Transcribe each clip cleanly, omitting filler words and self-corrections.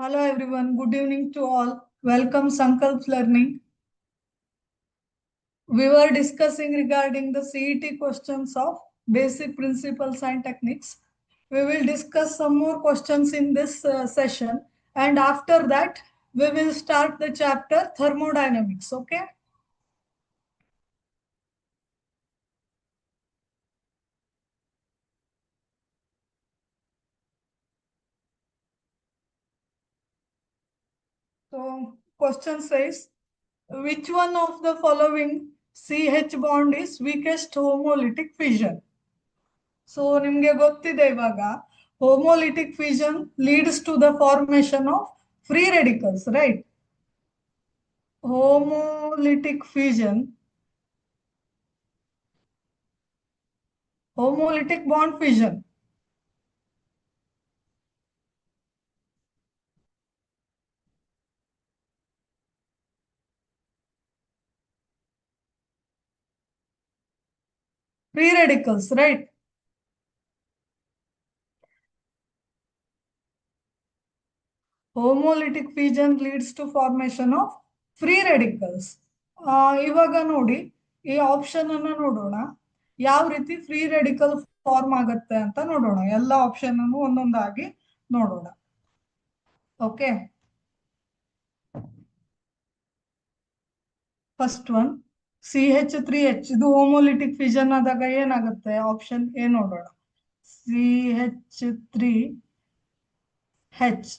Hello everyone, good evening to all. Welcome Sankalp Learning. We were discussing regarding the CET questions of basic principles and techniques. We will discuss some more questions in this session, and after that we will start the chapter thermodynamics. Okay. So question says, which one of the following CH bond is weakest homolytic fission? So ನಿಮ್ಗೆ ಗೊತ್ತಿದೆ ಇವಾಗ homolytic fusion leads to the formation of free radicals, right? Homolytic fusion, homolytic bond fusion free radicals, right? Homolytic fusion leads to formation of free radicals. ಇವಾಗ ನೋಡಿ, ಈ option ಅನ್ನ ನೋಡೋಣ, ಯಾವ ರೀತಿ ಫ್ರೀ ರೆಡಿಕಲ್ ಫಾರ್ಮ್ ಆಗತ್ತೆ ಅಂತ ನೋಡೋಣ. ಎಲ್ಲ ಆಪ್ಷನ್ ಅನ್ನು ಒಂದೊಂದಾಗಿ ನೋಡೋಣ. ಓಕೆ, ಫಸ್ಟ್ ಒನ್ CH3H, ಇದು ಹೋಮೋಲಿಟಿಕ್ ಫ್ಯೂಷನ್ ಆದಾಗ ಏನಾಗುತ್ತೆ? ಆಪ್ಷನ್ ಎ ನೋಡೋಣ. CH3H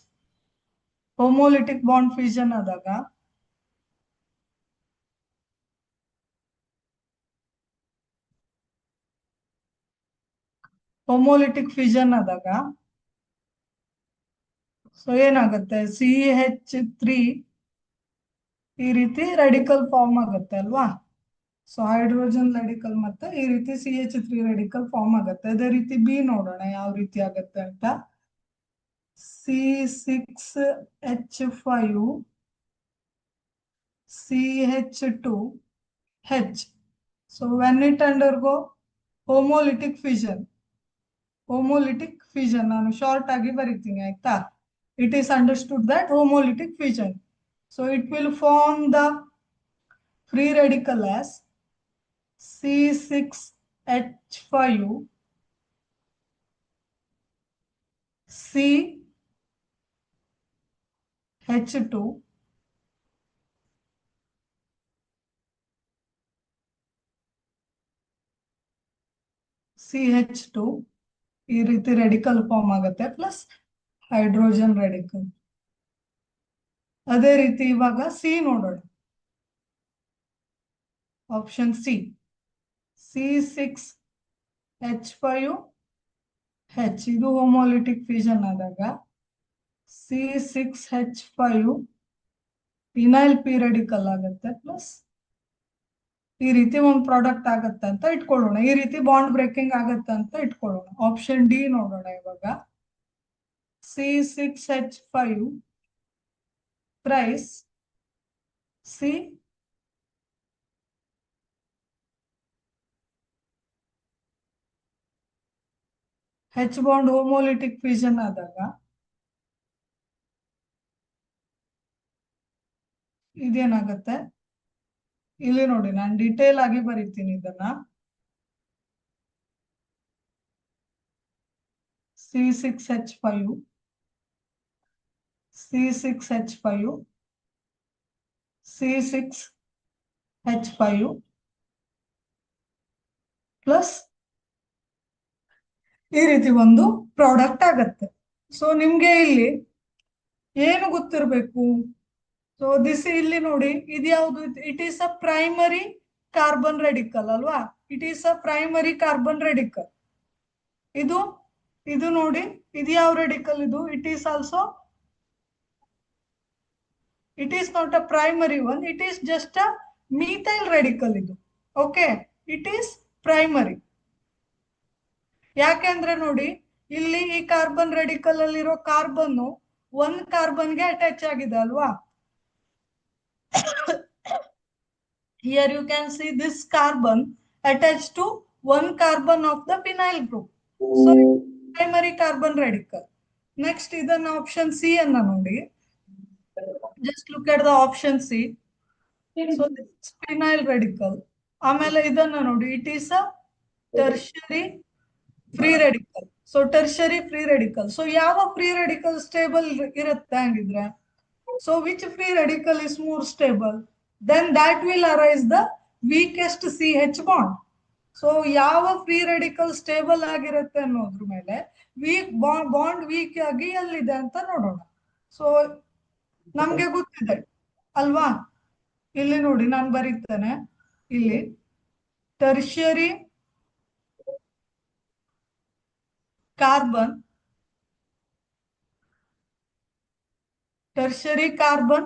ಹೋಮೋಲಿಟಿಕ್ ಬಾಂಡ್ ಫ್ಯೂಷನ್ ಆದಾಗ ಸೊ ಏನಾಗುತ್ತೆ? CH3 ಈ ರೀತಿ ರೆಡಿಕಲ್ ಫಾರ್ಮ್ ಆಗುತ್ತೆ ಅಲ್ವಾ? ಸೊ ಹೈಡ್ರೋಜನ್ ರೆಡಿಕಲ್ ಮತ್ತೆ ಈ ರೀತಿ CH3 ರೆಡಿಕಲ್ ಫಾರ್ಮ್ ಆಗುತ್ತೆ. ಅದೇ ರೀತಿ ಬಿ ನೋಡೋಣ ಯಾವ ರೀತಿ ಆಗುತ್ತೆ ಅಂತ. C6H5 CH2H. So when it undergo homolytic fission, ನಾನು ಶಾರ್ಟ್ ಆಗಿ ಬರೀತೀನಿ, ಆಯ್ತಾ? It is understood that homolytic fission. So it will form the free radical as C6H5 CH2 CH2 ಈ ರೀತಿ ರೆಡಿಕಲ್ ಫಾರ್ಮ್ ಆಗುತ್ತೆ, ಪ್ಲಸ್ ಹೈಡ್ರೋಜನ್ ರೆಡಿಕಲ್. ಅದೇ ರೀತಿ ಇವಾಗ ಸಿ ನೋಡೋಣ. ಆಪ್ಷನ್ ಸಿ, C6H5H, ಇದು ಹೋಮೋಲಿಟಿಕ್ ಫ್ಯೂಷನ್ ಆದಾಗ C6H5 ಫಿನೈಲ್ ಪಿ ರೆಡಿಕಲ್ ಆಗುತ್ತೆ, ಪ್ಲಸ್ ಈ ರೀತಿ ಒಂದು ಪ್ರಾಡಕ್ಟ್ ಆಗತ್ತೆ ಅಂತ ಇಟ್ಕೊಳ್ಳೋಣ. ಈ ರೀತಿ ಬಾಂಡ್ ಬ್ರೇಕಿಂಗ್ ಆಗತ್ತೆ ಅಂತ ಇಟ್ಕೊಳ್ಳೋಣ. ಆಪ್ಷನ್ ಡಿ ನೋಡೋಣ ಇವಾಗ. C6H5 ಪ್ರೈಸ್ C H bond homolytic fusion ಆದಾಗ ಇದೇನಾಗತ್ತೆ? ಇಲ್ಲಿ ನೋಡಿ, ನಾನು ಡಿಟೇಲ್ ಆಗಿ ಬರೀತೀನಿ ಇದನ್ನ. C6H5 C6H5 ಪ್ಲಸ್ ಈ ರೀತಿ ಒಂದು ಪ್ರಾಡಕ್ಟ್ ಆಗತ್ತೆ. ಸೊ ನಿಮ್ಗೆ ಇಲ್ಲಿ ಏನು ಗೊತ್ತಿರಬೇಕು? ಸೊ ದಿಸ್ ಇಲ್ಲಿ ನೋಡಿ, ಇದು ಯಾವುದು? It is a primary carbon radical ಅಲ್ವಾ? It is a primary carbon radical. ಇದು ಇದು ನೋಡಿ, ಇದು ಯಾವ ರೆಡಿಕಲ್? ಇದು it is also, it is not a primary one, it is just a methyl radical ಇದು. Okay, it is primary. ಯಾಕೆಂದ್ರೆ ನೋಡಿ, ಇಲ್ಲಿ ಈ ಕಾರ್ಬನ್ ರೆಡಿಕಲ್ ಅಲ್ಲಿರೋ ಕಾರ್ಬನ್ ಒಂದ್ ಕಾರ್ಬನ್ಗೆ ಅಟ್ಯಾಚ್ ಆಗಿದೆ ಅಲ್ವಾ? Here you can see this carbon attached to one carbon of the phenyl group. So primary carbon radical. Next ಇದನ್ನ ಆಪ್ಷನ್ ಸಿ ಅನ್ನ ನೋಡಿ. Just look at the option C. So phenyl radical. ಆಮೇಲೆ ಇದನ್ನ ನೋಡಿ, it is a tertiary free radical. So tertiary free radical. So ಯಾವ free radical stable ಇರುತ್ತೆ ಹಂಗಿದ್ರೆ? So which free radical is more stable? Then that will arise the weakest C H bond. So ಯಾವ free radical stable ಆಗಿರುತ್ತೆ ಅನ್ನೋದ್ರ ಮೇಲೆ weak bond weak ಆಗಿ ಎಲ್ಲಿದೆ ಅಂತ ನೋಡೋಣ. ಸೊ ನಮ್ಗೆ ಗೊತ್ತಿದೆ ಅಲ್ವಾ? ಇಲ್ಲಿ ನೋಡಿ, ನಾನು ಬರೀತೇನೆ ಇಲ್ಲಿ. Tertiary carbon, tertiary carbon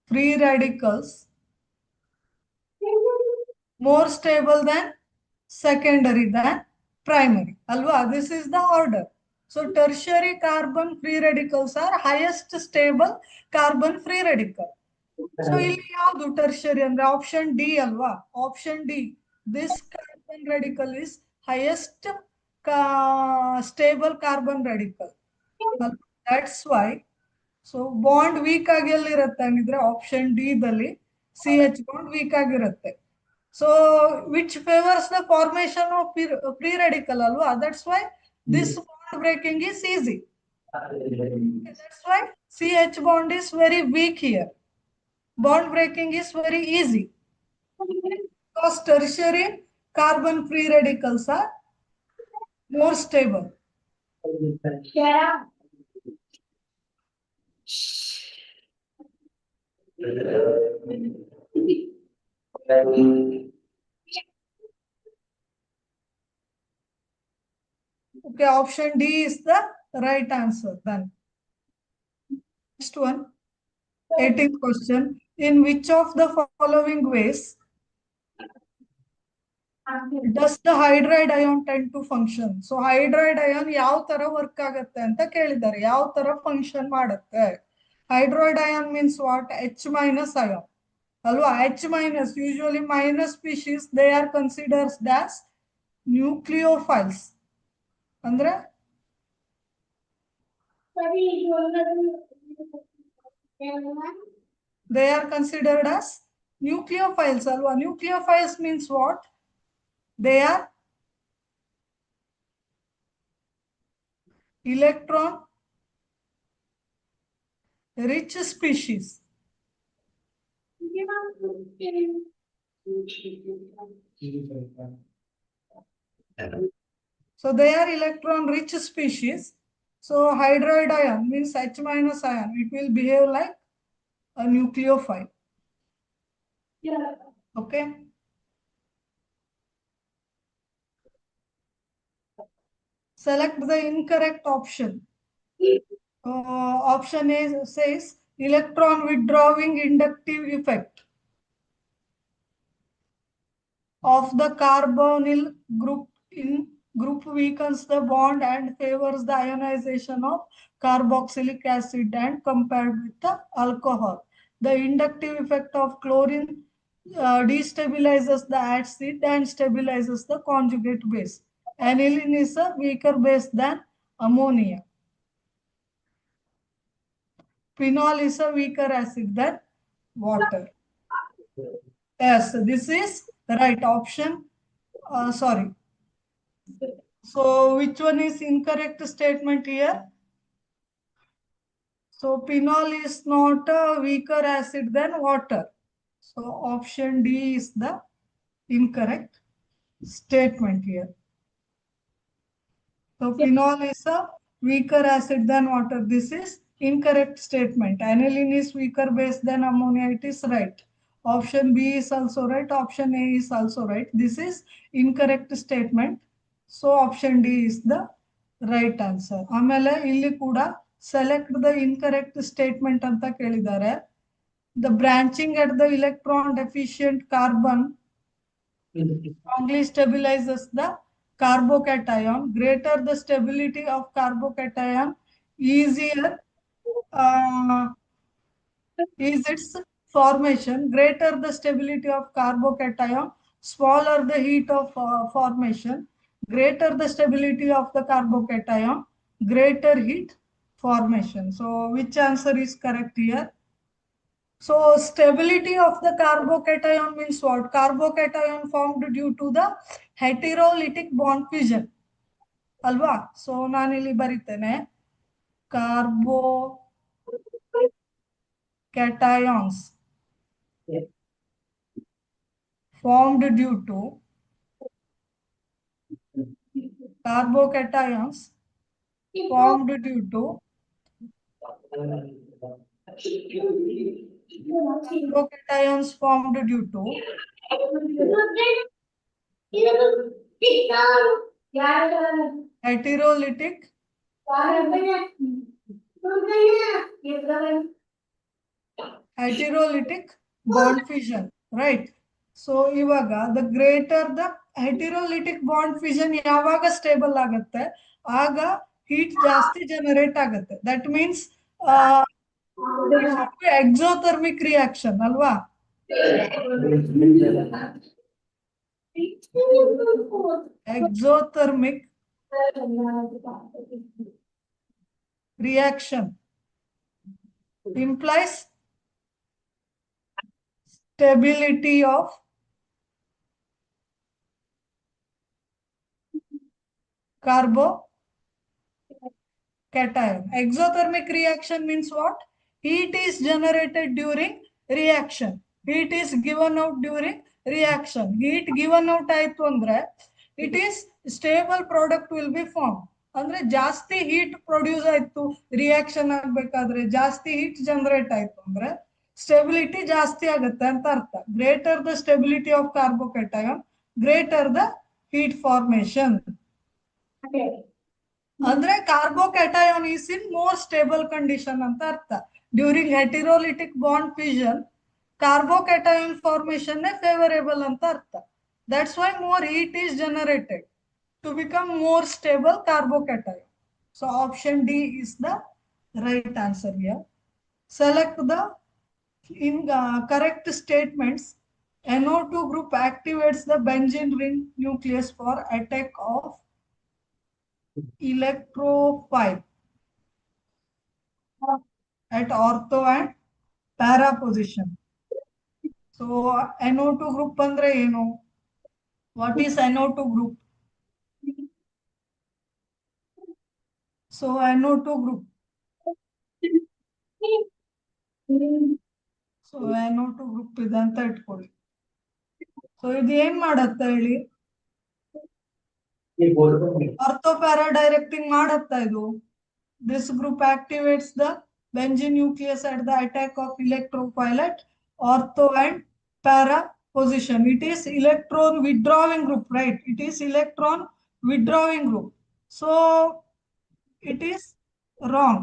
free radicals more stable than secondary than primary. Alva, this is the order. So tertiary carbon free radicals are highest stable carbon free radical. So ಇಲ್ಲಿ ಯಾವುದು tertiary ಅಂದ್ರೆ ಆಪ್ಷನ್ ಡಿ ಅಲ್ವಾ? Option D. This carbon radical is highest stable carbon radical. That's why. So bond weak ಆಗಿ ಎಲ್ಲಿರುತ್ತೆ ಹಂಗಿದ್ರೆ option D ದಲ್ಲಿ C H bond weak ಆಗಿರುತ್ತೆ. So which favours the formation of free radical ಅಲ್ವಾ? That's why this bond breaking is easy. That's why C H bond is very weak here. Bond breaking is very easy because tertiary carbon free radicals are more stable. Okay, option D is the right answer then. Next one, 18th question. In which of the following ways does the hydride ion tend to function? So hydride ion ಯಾವ ತರ work ಆಗುತ್ತೆ ಅಂತ ಕೇಳಿದ್ದಾರೆ. ಯಾವ ತರ function ಮಾಡುತ್ತೆ? Hydroid ion means what? H minus ion. ಅಲ್ವಾ? H minus, usually minus species, they are considered as nucleophiles. ಅಂದ್ರೆ they are considered as nucleophiles. Alva? Nucleophiles means what? They are electron rich species. So they are electron rich species. So hydroid ion means H minus ion. It will behave like a nucleophile. Okay. Select the incorrect option. Option A says electron withdrawing inductive effect of the carbonyl group in group weakens the bond and favors the ionization of carboxylic acid and compared with the alcohol. The inductive effect of chlorine destabilizes the acid and stabilizes the conjugate base. Aniline is a weaker base than ammonia. Phenol is a weaker acid than water. Yes, this is the right option. Sorry. So which one is incorrect statement here? So phenol is not a weaker acid than water. So option D is the incorrect statement here. So phenol is a weaker acid than water. This is incorrect statement. Aniline is weaker base than ammonia. It is right. Option B is also right. Option A is also right. This is incorrect statement. So option D is the right answer. ಆಮೇಲೆ ಇಲ್ಲಿ ಕೂಡ select the incorrect statement ಅಂತ ಕೇಳಿದ್ದಾರೆ. The branching at the electron deficient carbon strongly stabilizes the carbocation. Greater the stability of carbocation, easier is its formation. Greater the stability of carbocation, smaller the heat of formation. Greater the stability of the carbocation, greater heat formation. So which answer is correct here? So stability of the carbocation means what? Carbocation formed due to the heterolytic bond fission. ಅಲ್ವಾ? So ನಾನಿಲ್ಲಿ ಬರಿತೇನೆ carbocations formed due to carbocations formed due to carbocations formed due to heterolytic bond fission, right? So ಇವಾಗ the greater the heterolytic bond fission ಯಾವಾಗ stable ಆಗುತ್ತೆ ಆಗ heat ಜಾಸ್ತಿ generate ಆಗುತ್ತೆ. That means it should be exothermic reaction ಅಲ್ವಾ? Exothermic reaction implies stability of carbocation. Exothermic reaction means what? Heat is generated during reaction. Heat is given out during reaction. Heat given out ಆಯ್ತು ಅಂದ್ರೆ it is stable product will be formed. ಅಂದ್ರೆ ಜಾಸ್ತಿ heat produce ಆಯ್ತು reaction ಆಗಬೇಕಾದ್ರೆ ಜಾಸ್ತಿ heat generate ಆಯ್ತು ಅಂದ್ರೆ stability ಜಾಸ್ತಿ ಆಗುತ್ತೆ ಅಂತ ಅರ್ಥ. Greater the stability of carbocation greater the heat formation. ಅಂದ್ರೆ carbocation is in more stable condition ಅಂತ ಅರ್ಥ. During heterolytic bond fission carbocation formation favourable ಅಂತ ಅರ್ಥ. That's why more heat is generated to become more stable carbocation. So option D is the right answer here. Select the correct statements. NO2 group activates the benzene ring nucleus for attack of electrophile at ortho and para position. So NO2 group andre eno? What is NO2 group? So NO2 group. So NO2 group ಇದೆ ಅಂತ ಇಟ್ಕೊಳ್ಳಿ. So ಇದು ಏನ್ ಮಾಡತ್ತ ಹೇಳಿ? Ortho para directing ಮಾಡತ್ತ ಇದು. This group activates the benzene nucleus at the attack of electrophile at ortho and para position. It is electron withdrawing group, right? It is electron withdrawing group. So it is wrong.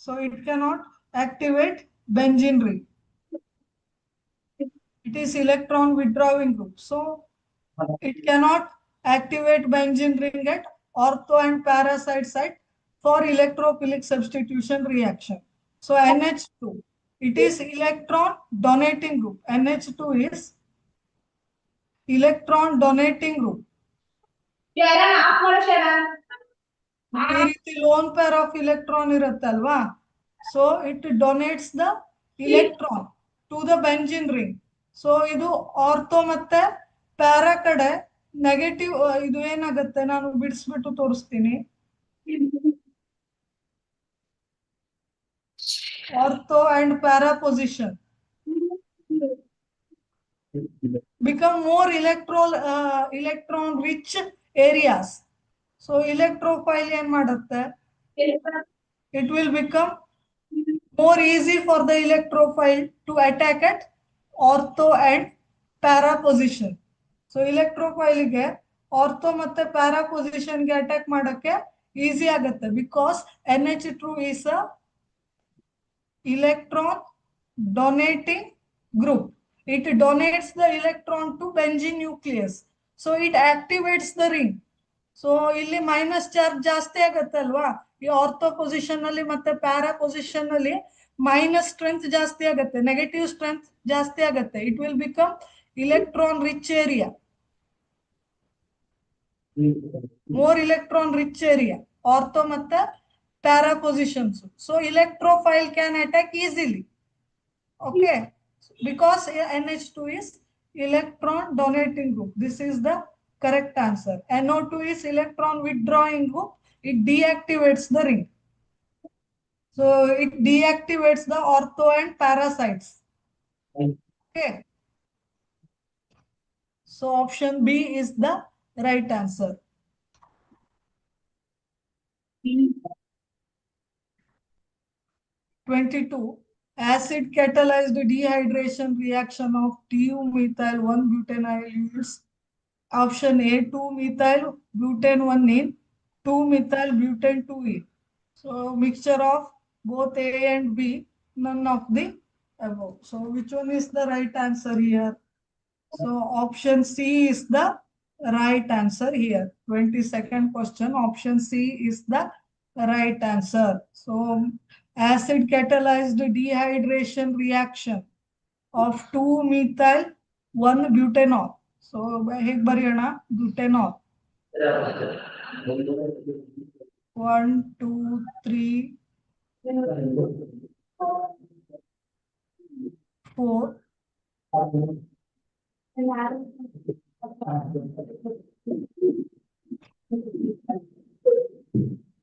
So it cannot activate benzene ring. It is electron withdrawing group. So it cannot activate benzene ring at ortho and para site for electrophilic substitution reaction. So NH2, it is electron donating group. NH2 is electron donating group. ಈ ರೀತಿ lone pair of electron ಇರುತ್ತೆ ಅಲ್ವಾ? So it donates the electron to the benzene ring. So ಇದು ortho ಮತ್ತೆ para ಕಡೆ negative ಇದು ಏನಾಗುತ್ತೆ, ನಾನು ಬಿಡಿಸ್ಬಿಟ್ಟು ತೋರಿಸ್ತೀನಿ. Ortho and para position become more electron rich areas. So electrophile ಏನ್ ಮಾಡುತ್ತೆ? It will become more easy for the electrophile to attack at ortho and para position. So electrophile ಗೆ ortho ಮತ್ತೆ para position ಗೆ attack ಮಾಡಕ್ಕೆ easy ಆಗುತ್ತೆ. Because NH2 is a electron donating group. It donates the electron to benzene nucleus. So it activates the ring. So ಇಲ್ಲಿ minus charge ಜಾಸ್ತಿ ಆಗುತ್ತೆ ಅಲ್ವಾ? ಈ ಆರ್ಥೋ ಪೊಸಿಷನ್ ಅಲ್ಲಿ ಮತ್ತೆ ಪ್ಯಾರಾ ಪೊಸಿಷನ್ ಅಲ್ಲಿ ಮೈನಸ್ ಸ್ಟ್ರೆಂತ್ ಜಾಸ್ತಿ ಆಗುತ್ತೆ, ನೆಗೆಟಿವ್ ಸ್ಟ್ರೆಂತ್ ಜಾಸ್ತಿ ಆಗುತ್ತೆ. It will become electron rich area, more electron rich area ortho ಮತ್ತೆ para positions. So electrophile can attack easily. Okay, because NH2 is electron donating group. This is the correct answer. NO2 is electron withdrawing group. It deactivates the ring. So it deactivates the ortho and parasites. Okay. So option B is the right answer. 22. Acid catalyzed dehydration reaction of methyl 1-butenyl yields option A 2-methyl butane 1-ene, 2-methyl butane 2-ene. So mixture of both A and B, none of the above. So which one is the right answer here? So option C is the right answer here. 22nd question, option C is the right answer. So acid catalyzed dehydration reaction of 2-methyl 1-butanol. So ಹೇಗೆ ಬರೆಯೋಣ butanol 1 2 3 4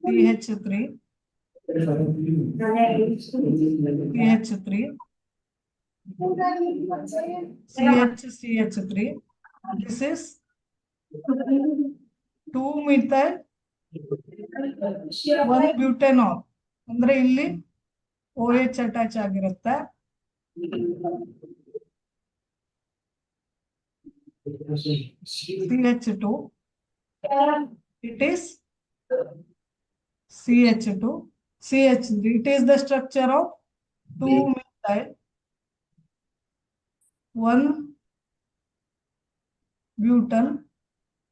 CH3 CH3 CH3. This is 2-methyl 1-butanol. ಅಂದ್ರೆ ಇಲ್ಲಿ OH attach ಆಗಿರುತ್ತೆ. CH2. It is CH2. CH3. It is the structure of 2-methyl 1-butan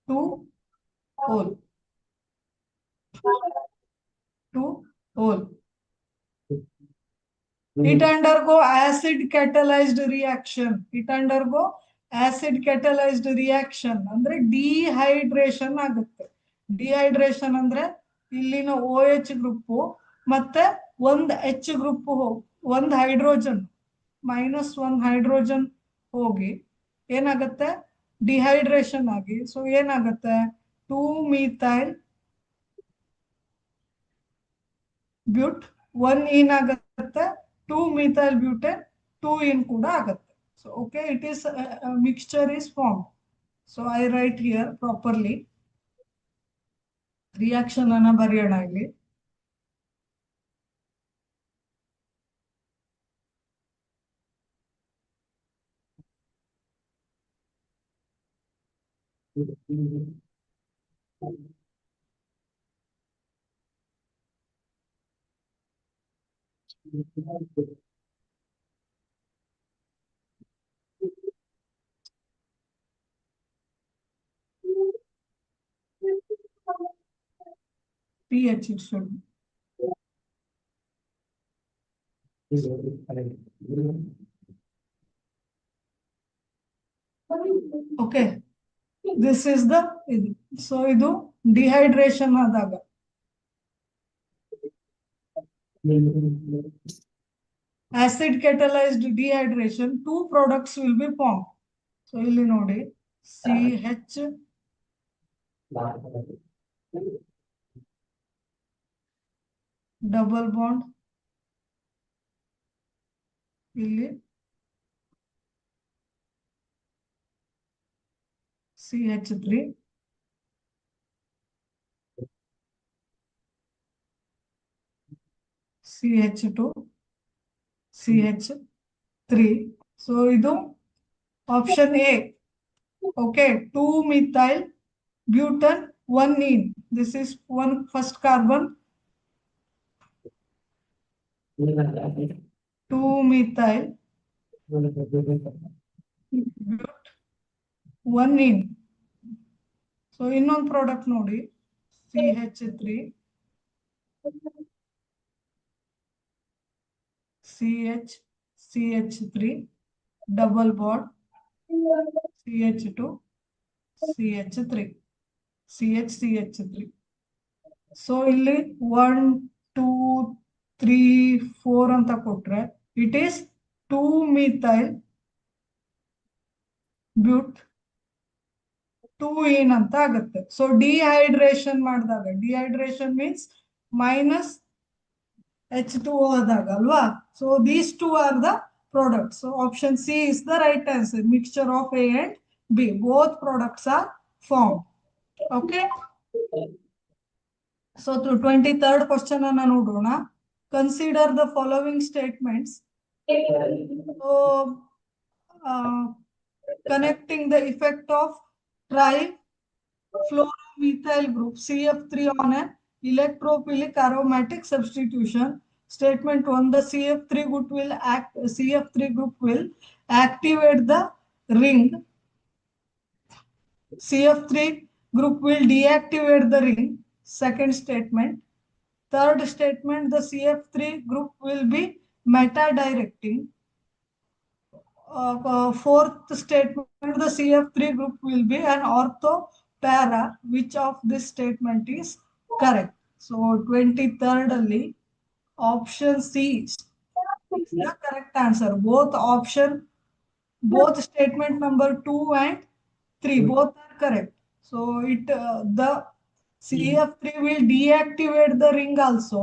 2-ol. 2-ol. It undergo acid catalyzed reaction. It undergo acid catalyzed reaction. ಅಂದ್ರೆ dehydration ಆಗುತ್ತೆ. Dehydration ಅಂದ್ರೆ ಇಲ್ಲಿನ OH group ಮತ್ತೆ ಒಂದು H group ಒಂದು hydrogen -1 hydrogen ಹೋಗಿ ಏನಾಗುತ್ತೆ dehydration ಆಗಿ. ಸೊ ಏನಾಗುತ್ತೆ 2-methyl ಬ್ಯೂಟ್ 1-ene ಆಗುತ್ತೆ, 2-methyl butane 2-ene ಕೂಡ ಆಗುತ್ತೆ. So okay, it is a mixture is formed. So I write here properly. Reaction ಅನ್ನ ಬರೆಯೋಣ ಇಲ್ಲಿ. pH it should. Okay, this is the so ಇದು ಡಿಹೈಡ್ರೇಷನ್ ಆದಾಗ acid catalyzed dehydration, 2 products will be formed. So ಇಲ್ಲಿ ನೋಡಿ CH double bond ಇಲ್ಲಿ CH3 CH2 CH3. So ಇದು option A. Okay, 2-methyl butane 1-ene. This is one first carbon. 2-methyl but 1-ene. So ಇನ್ನೊಂದು product ನೋಡಿ CH3 CH3 double bond CH2 CH3 CH CH3. So ಇಲ್ಲಿ 1 2 3 4 ಅಂತ ಕೊಟ್ರೆ it is 2 methyl ಬ್ಯೂಟ್ 2 ಏನ್ ಅಂತ ಆಗುತ್ತೆ. So dehydration ಮಾಡಿದಾಗ, ಡಿಹೈಡ್ರೇಷನ್ ಮೀನ್ಸ್ ಮೈನಸ್ H2O ಆದಾಗ ಅಲ್ವಾ. So these two are the products. So option C is the right answer. Mixture of A and B. Both products are formed. Okay. So to 23rd question ಅನ್ನ ನೋಡೋಣ. Consider the following statements. So connecting the effect of trifluoromethyl group CF3 on an electrophilic aromatic substitution. Statement 1, the CF3 group will activate the ring. CF3 group will deactivate the ring. Second statement. Third statement, the CF3 group will be meta-directing. Fourth statement, the CF3 group will be an ortho para. Which of this statement is correct? So 23rd ali, option C is the correct answer. Both statement number 2 and 3, both are correct. So the CF3 will deactivate the ring also.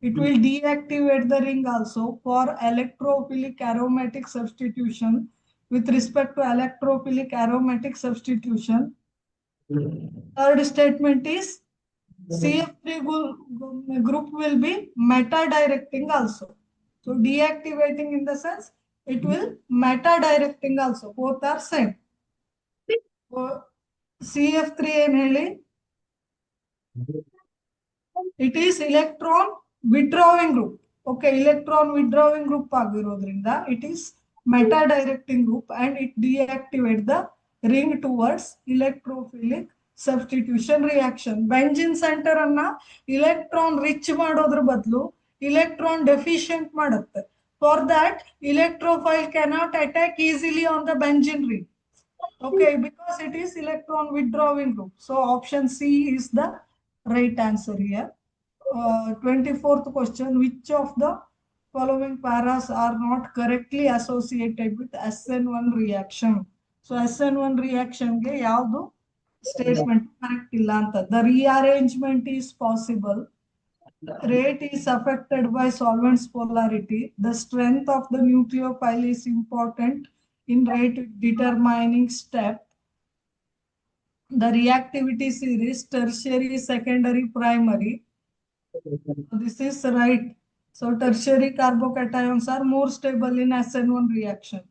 It will deactivate the ring also for electrophilic aromatic substitution. With respect to electrophilic aromatic substitution, third statement is CF3 group will be meta-directing also. So deactivating in the sense it will meta-directing also. Both are same. So CF3 ಏನು ಹೇಳಿ? It is electron withdrawing group. Okay, electron withdrawing group ಆಗಿರೋದ್ರಿಂದ it is meta-directing group and it deactivates the ring towards electrophilic substitution reaction. Benzene center ಅನ್ನ electron rich ಮಾಡೋದ್ರ ಬದಲು electron deficient ಮಾಡುತ್ತೆ. For that, electrophile cannot attack easily on the benzene ring. Okay, because it is electron withdrawing group. So option C is the right answer here. 24th question, which of the following paras are not correctly associated with SN1 reaction? So SN1 reaction ge yavdu statement correct illa anta. The rearrangement is possible. Rate is affected by solvent's polarity. The strength of the nucleophile is important in rate determining step. The reactivity series tertiary, secondary, primary. So this is right. So tertiary carbocations are more stable in SN1 reaction.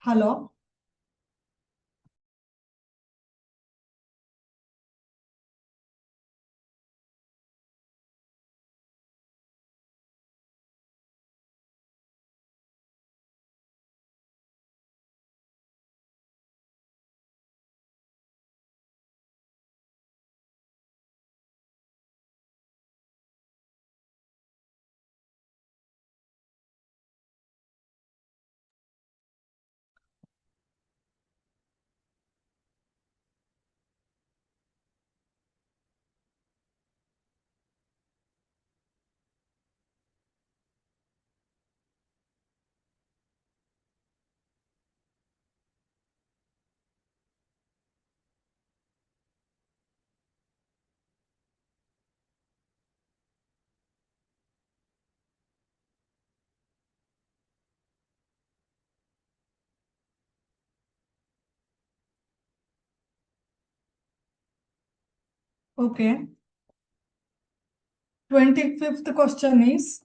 Hello. Okay. 25th question is,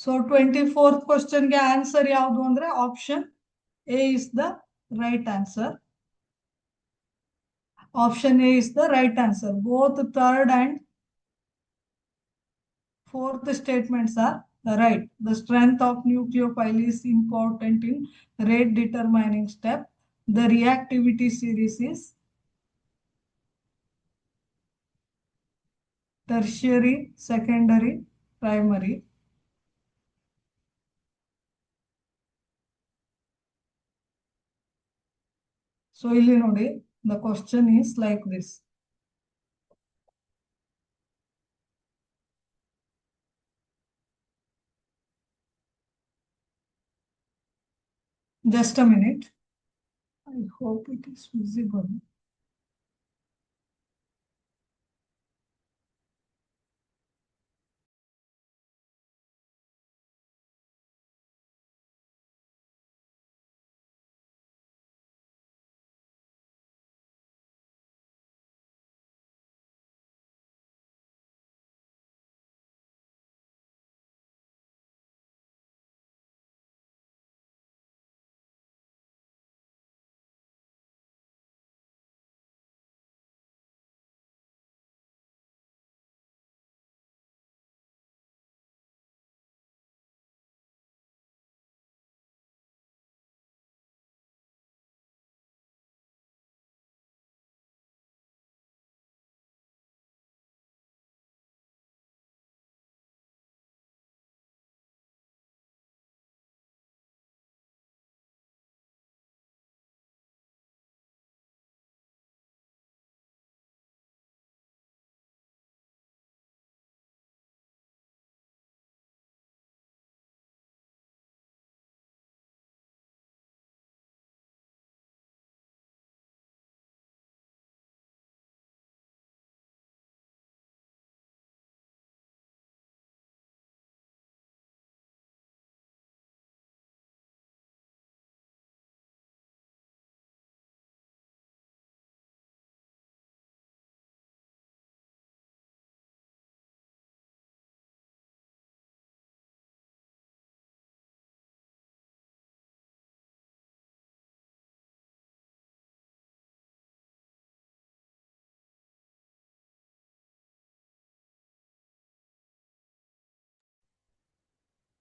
so 24th question ಗೆ answer ಯಾವುದು ಅಂದ್ರೆ option A is the right answer. Option A is the right answer. Both third and fourth statements are right. The strength of nucleophile is important in rate determining step. The reactivity series is tertiary, secondary, primary. So ಇಲ್ಲಿ ನೋಡಿ, the question is like this. Just a minute. I hope it is visible.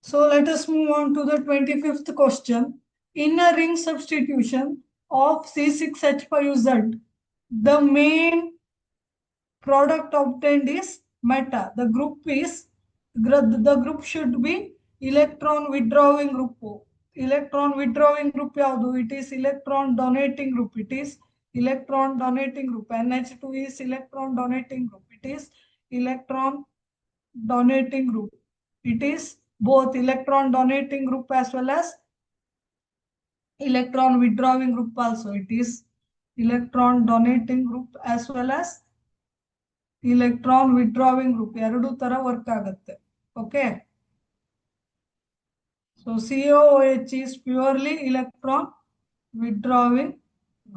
So let us move on to the 25th question. In a ring substitution of C6H5Z, the main product obtained is meta. The group should be electron withdrawing group. Electron withdrawing group yaudu? It is electron donating group. It is electron donating group. NH2 is electron donating group. It is electron donating group. It is both electron donating group as well as electron withdrawing group also. It is electron donating group as well as electron withdrawing group. ಎರಡು ತರ work ಆಗುತ್ತೆ. Okay. So COOH is purely electron withdrawing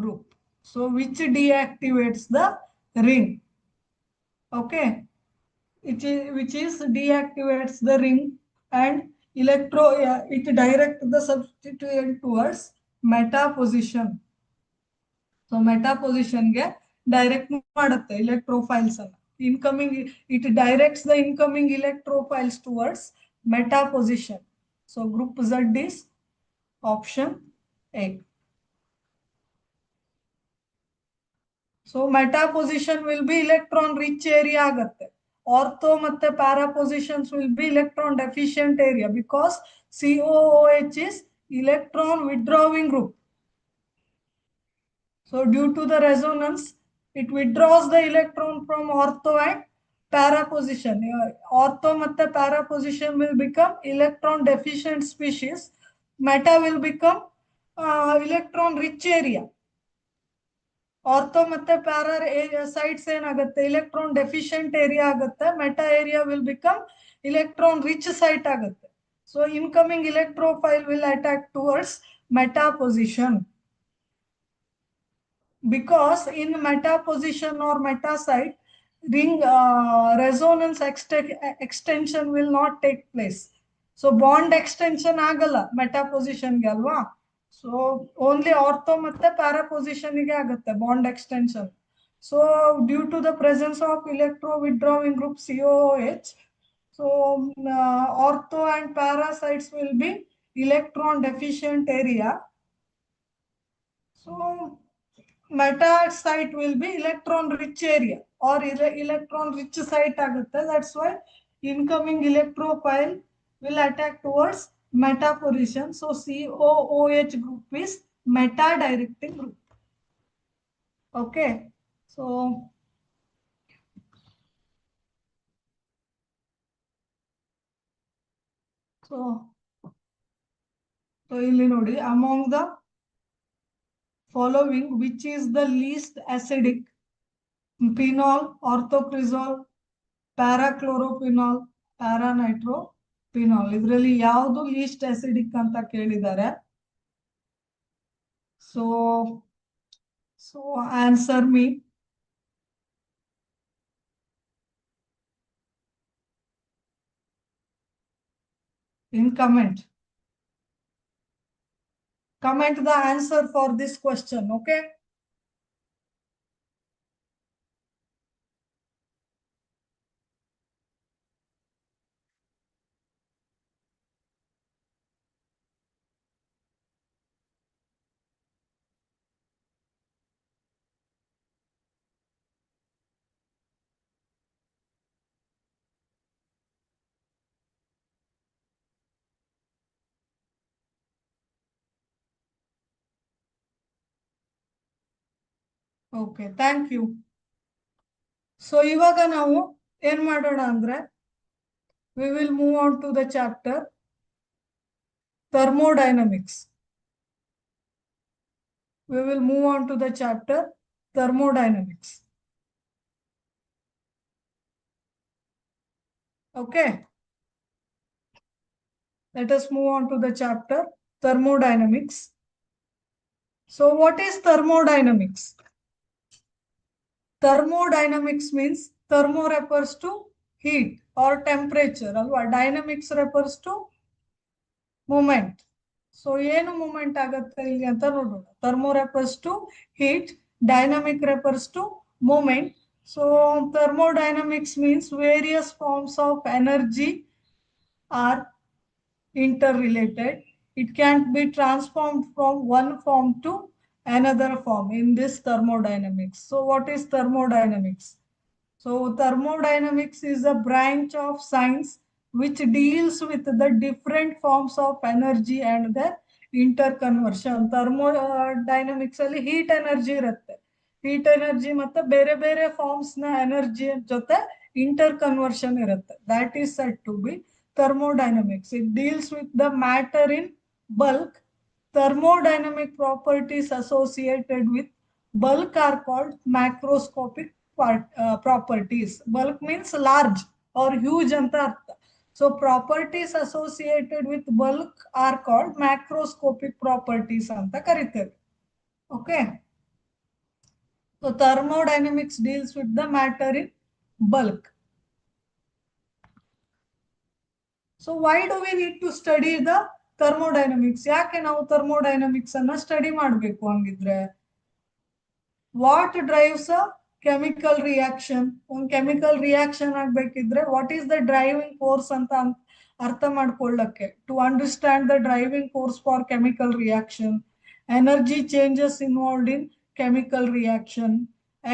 group. So which deactivates the ring? Okay. which is deactivates the ring and it directs the substituent towards meta position. So meta position ge direct ಮಾಡುತ್ತೆ electrophiles ಅನ್ನ. Incoming, it directs the incoming electrophiles towards meta position. So group Z is option A. So meta position will be electron rich area ಆಗುತ್ತೆ. Ortho ಮತ್ತೆ para positions will be electron deficient area because COOH is electron withdrawing group. So due to the resonance, it withdraws the electron from ortho and para position. Ortho matte para position will become electron deficient species. Meta will become electron rich area. Ortho matte para sites ಏನಾಗುತ್ತೆ electron deficient area ಆಗುತ್ತೆ. Meta area will become electron rich site ಆಗುತ್ತೆ. So incoming electrophile will attack towards meta position. Because in meta position or meta site, ring resonance extension will not take place. So bond extension agala meta position ge alva. So only ortho matte para position ge agutte bond extension. So due to the presence of electro withdrawing group COOH, so ortho and para sites will be electron deficient area. So meta site will be electron rich area or electron rich site agutte. That's why incoming electrophile will attack towards meta position. So COOH group is meta directing group. Okay. So ಇಲ್ಲಿ ನೋಡಿ, among the following which is the least acidic? Phenol, orthocresol, ಪ್ಯಾರಾಕ್ಲೋರೋಫಿನಾಲ್, paranitrophenol. ಇದರಲ್ಲಿ ಯಾವುದು list acidic ಅಂತ ಕೇಳಿದ್ದಾರೆ. So answer me. In comment the answer for this question. Okay. Okay, thank you. So ಇವಾಗ ನಾವು ಏನ್ ಮಾಡೋಣ ಅಂದ್ರೆ, we will move on to the chapter thermodynamics. We will move on to the chapter thermodynamics. Okay. Let us move on to the chapter thermodynamics. So what is thermodynamics? Thermodynamics means thermo refers to heat or temperature. Alva dynamics refers to movement. So ಏನು movement ಆಗುತ್ತೆ ಇಲ್ಲಿ ಅಂತ ನೋಡೋಣ. Thermo refers to heat, dynamic refers to movement. So thermodynamics means various forms of energy are interrelated. It can be transformed from one form to another form in this thermodynamics. So what is thermodynamics? So thermodynamics is a branch of science which deals with the different forms of energy and their interconversion. Thermodynamics ಅಲ್ಲಿ heat energy ಇರುತ್ತೆ. Heat energy ಮತ್ತೆ ಬೇರೆ ಬೇರೆ forms ನ energy ಜೊತೆ interconversion ಇರುತ್ತೆ. That is said to be thermodynamics. It deals with the matter in bulk. Thermodynamic properties associated with bulk are called macroscopic properties. Bulk means large or huge anta artha. So properties associated with bulk are called macroscopic properties anta karitare. Okay. So thermodynamics deals with the matter in bulk. So why do we need to study the thermodynamics? ಯಾಕೆ ನಾವು thermodynamics ಅನ್ನ study ಮಾಡಬೇಕು ಹಂಗಿದ್ರೆ? What drives a chemical reaction? ಒಂದು chemical reaction ಆಗ್ಬೇಕಿದ್ರೆ what is the driving force ಅಂತ ಅರ್ಥ ಮಾಡ್ಕೊಳ್ಳಕ್ಕೆ, to understand the driving force for chemical reaction, energy changes involved in chemical reaction,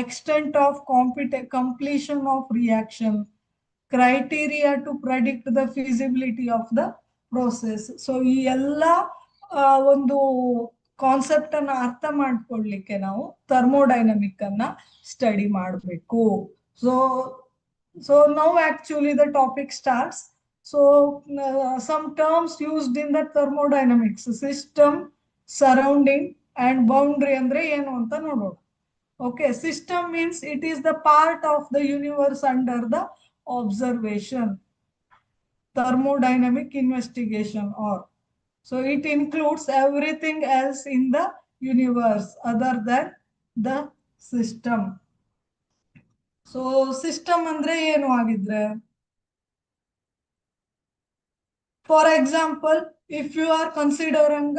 extent of completion of reaction, criteria to predict the feasibility of the process. So ಈ ಎಲ್ಲ ಒಂದು concept ಅನ್ನ ಅರ್ಥ ಮಾಡ್ಕೊಳ್ಳಿಕ್ಕೆ ನಾವು ಥರ್ಮೋಡೈನಮಿಕ್ ಅನ್ನ ಸ್ಟಡಿ ಮಾಡಬೇಕು. So so now actually the topic starts. So some terms used in the thermodynamics: system, surrounding and boundary ಅಂದ್ರೆ ಏನು ಅಂತ ನೋಡೋಣ. Okay, system means it is the part of the universe under the observation, thermodynamic investigation, or so it includes everything else in the universe other than the system. So system andre ಏನು ಆಗಿದ್ರೆ? For example, if you are considering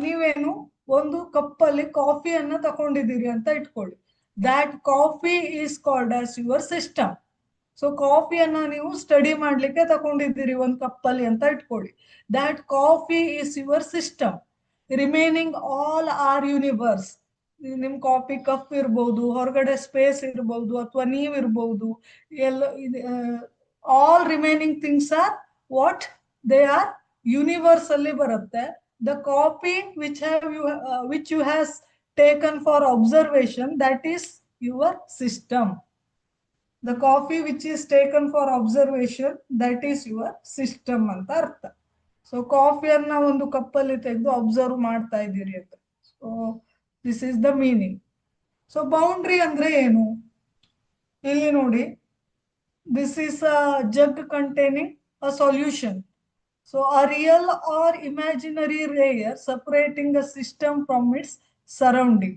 ನೀವೇನು ಒಂದು ಕಪ್ಪಲ್ಲಿ ಕಾಫಿಯನ್ನ ತಗೊಂಡಿದ್ದೀರಿ ಅಂತ ಇಟ್ಕೊಳ್ಳಿ. That coffee is called as your system. So ಕಾಫಿಯನ್ನ ನೀವು ಸ್ಟಡಿ ಮಾಡ್ಲಿಕ್ಕೆ ತಗೊಂಡಿದ್ದೀರಿ ಒಂದು ಕಪ್ಪಲ್ಲಿ ಅಂತ ಇಟ್ಕೊಳ್ಳಿ. That coffee is your system. Remaining all are universe. ನಿಮ್ ಕಾಫಿ ಕಪ್ ಇರ್ಬೋದು, ಹೊರಗಡೆ ಸ್ಪೇಸ್ ಇರ್ಬೋದು, ಅಥವಾ ನೀವಿರ್ಬೋದು, ಎಲ್ಲ all remaining things are what they are universally baratte. The copy which you has taken for observation, that is your system. The copy which is taken for observation, that is your system anta artha. So coffee anna ಒಂದು ಕಪ್ಪಲ್ಲಿ ತೆಗೆದು observe ಮಾಡ್ತಾ ಇದ್ದೀರಿ ಅಂತ. So this is the meaning. So boundary ಅಂದ್ರೆ ಏನು? ಇಲ್ಲಿ ನೋಡಿ, this is a jug containing a solution. So a real or imaginary layer separating a system from its surrounding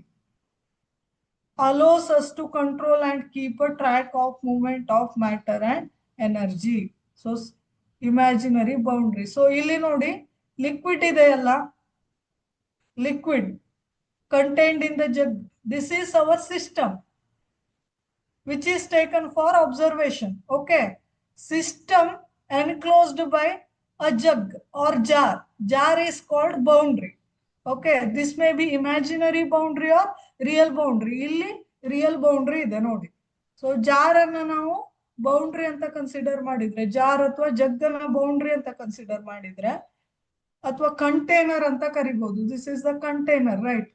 allows us to control and keep a track of movement of matter and energy. So imaginary boundary. So ಇಲ್ಲಿ ನೋಡಿ, liquid ಇದೆಯಲ್ಲ, liquid contained in the jug, this is our system which is taken for observation. Okay, system enclosed by a jug or jar. Jar is called boundary. Okay, this may be imaginary boundary or real boundary. Illi real boundary ide nodi. So jar anna ನಾವು boundary ಅಂತ consider ಮಾಡಿದ್ರೆ, jar ಅಥವಾ ಜಗ್ ಅನ್ನ boundary ಅಂತ consider ಮಾಡಿದ್ರೆ, ಅಥವಾ container ಅಂತ ಕರಿಬಹುದು. This is the container, right?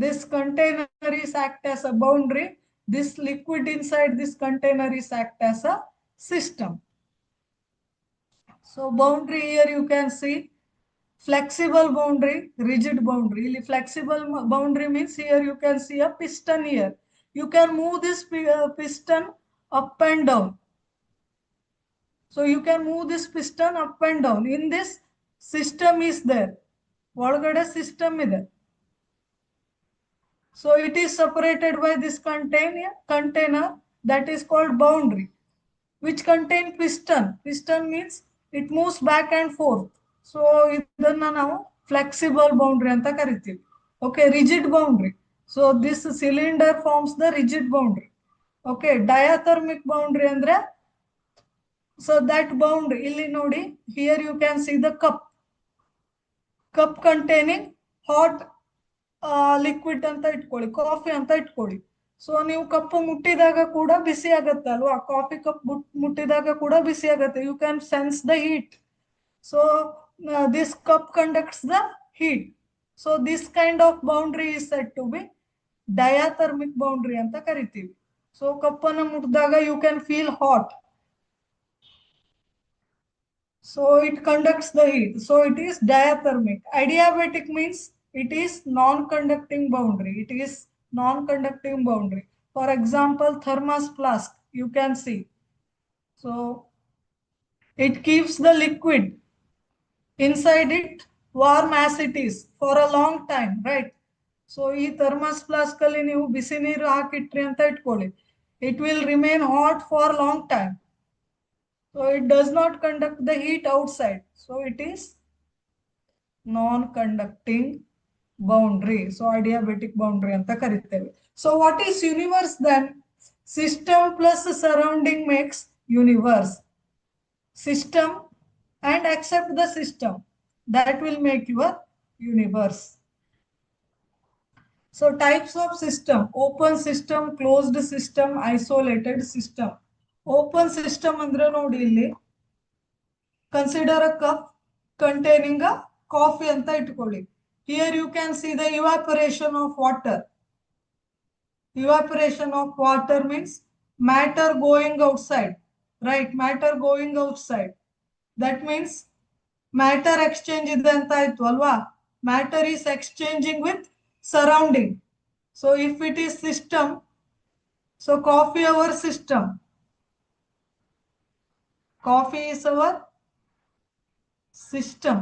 This container is act as a boundary. This liquid inside this container is act as a system. So boundary, here you can see flexible boundary, rigid boundary. Flexible boundary means here you can see a piston here. You can move this piston up and down. So you can move this piston up and down. In this, system is there. ಒಳಗಡೆ system ಇದೆ. So it is separated by this container that is called boundary, which contain piston. Piston means it moves back and forth. So idanna ನಾವು flexible boundary anta ಕರಿತೀವಿ. Okay, rigid boundary. So this cylinder forms the rigid boundary. Okay, diathermic boundary andre, so that boundary illi nodi, here you can see the cup containing hot liquid ಅಂತ ಇಟ್ಕೊಳ್ಳಿ, coffee ಅಂತ ಇಟ್ಕೊಳ್ಳಿ. So ನೀವು ಕಪ್ಪು ಮುಟ್ಟಿದಾಗ ಕೂಡ ಬಿಸಿ ಆಗತ್ತೆ ಅಲ್ವಾ? ಕಾಫಿ ಕಪ್ ಮುಟ್ಟಿದಾಗ ಕೂಡ ಬಿಸಿ ಆಗತ್ತೆ. You can sense the heat. So this cup conducts the heat. So this kind of boundary is said to be diathermic boundary ಅಂತ ಕರಿತೀವಿ. ಸೊ ಕಪ್ಪನ್ನು ಮುಟ್ಟಿದಾಗ you can feel hot. So it conducts the heat. So it is diathermic. Adiabatic means it is non-conducting boundary. It is non-conducting boundary. For example, thermos flask, you can see. So it keeps the liquid inside it warm as it is for a long time, right? So ಈ thermos flask ಅಲ್ಲಿ ನೀವು ಬಿಸಿ ನೀರು ಹಾಕಿಟ್ರಿ ಅಂತ ಇಟ್ಕೊಳ್ಳಿ. It will remain hot for long time. So it does not conduct the heat outside. So it is non-conducting boundary. So adiabatic boundary anta kariteve. So what is universe then? System plus surrounding makes universe. System and accept the system. That will make your universe. So types of system: open system, closed system, isolated system. Open system andre nodi illi, consider a cup containing a coffee anta itಕೊಳ್ಳಿ. Here you can see the evaporation of water. Evaporation of water means matter going outside, right? Matter going outside. That means matter exchange ಇದೆ ಅಂತ ಆಯ್ತು ಅಲ್ವಾ? Matter is exchanging with surrounding. So if it is system, so coffee our system. Coffee is our system.